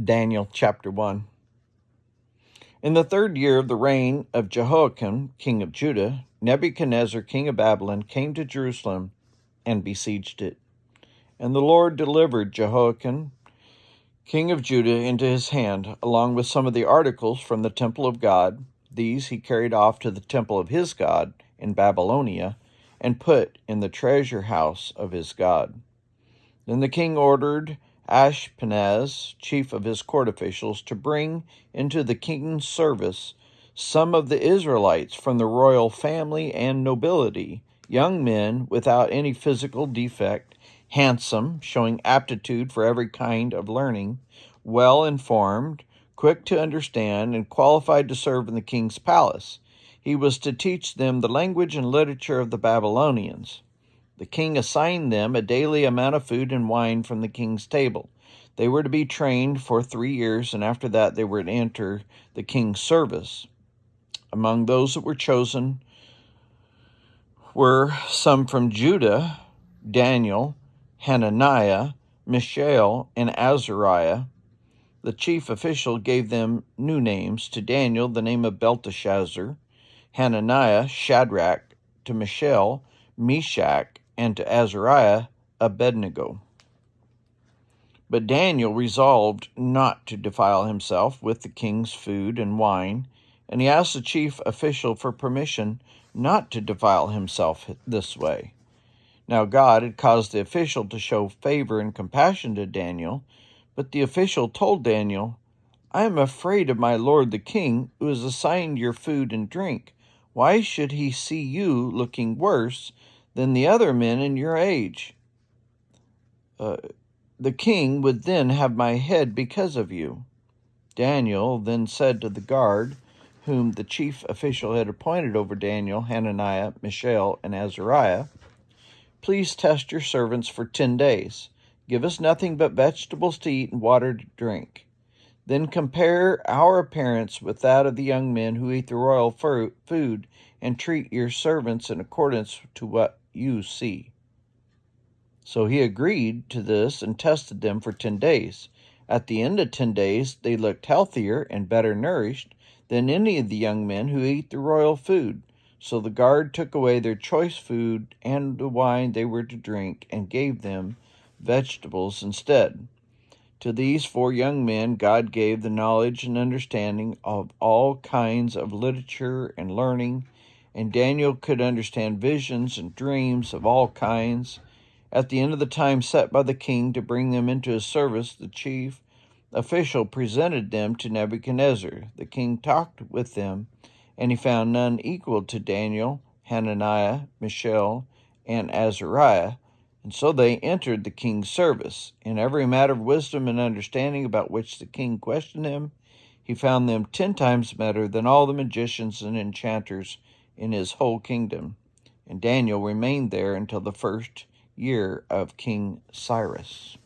Daniel chapter 1. In the 3rd year of the reign of Jehoiakim, king of Judah, Nebuchadnezzar, king of Babylon, came to Jerusalem and besieged it. And the Lord delivered Jehoiakim, king of Judah, into his hand, along with some of the articles from the temple of God. These he carried off to the temple of his God in Babylonia, and put in the treasure house of his God. Then the king ordered Ashpenaz, chief of his court officials, to bring into the king's service some of the Israelites from the royal family and nobility, young men without any physical defect, handsome, showing aptitude for every kind of learning, well-informed, quick to understand, and qualified to serve in the king's palace. He was to teach them the language and literature of the Babylonians. The king assigned them a daily amount of food and wine from the king's table. They were to be trained for 3 years, and after that they were to enter the king's service. Among those that were chosen were some from Judah: Daniel, Hananiah, Mishael, and Azariah. The chief official gave them new names: to Daniel the name of Belteshazzar, Hananiah Shadrach, to Mishael Meshach, and to Azariah Abednego. But Daniel resolved not to defile himself with the king's food and wine, and he asked the chief official for permission not to defile himself this way. Now God had caused the official to show favor and compassion to Daniel, but the official told Daniel, "I am afraid of my lord the king, who has assigned your food and drink. Why should he see you looking worse than the other men in your age? The king would then have my head because of you." Daniel then said to the guard, whom the chief official had appointed over Daniel, Hananiah, Mishael, and Azariah, "Please test your servants for 10 days. Give us nothing but vegetables to eat and water to drink. Then compare our appearance with that of the young men who eat the royal food, and treat your servants in accordance to what you see." So he agreed to this and tested them for 10 days. At the end of 10 days, they looked healthier and better nourished than any of the young men who eat the royal food. So the guard took away their choice food and the wine they were to drink, and gave them vegetables instead. To these 4 young men God gave the knowledge and understanding of all kinds of literature and learning, and Daniel could understand visions and dreams of all kinds. At the end of the time set by the king to bring them into his service, the chief official presented them to Nebuchadnezzar. The king talked with them, and he found none equal to Daniel, Hananiah, Mishael, and Azariah, and so they entered the king's service. In every matter of wisdom and understanding about which the king questioned him, he found them 10 times better than all the magicians and enchanters in his whole kingdom. And Daniel remained there until the 1st year of King Cyrus.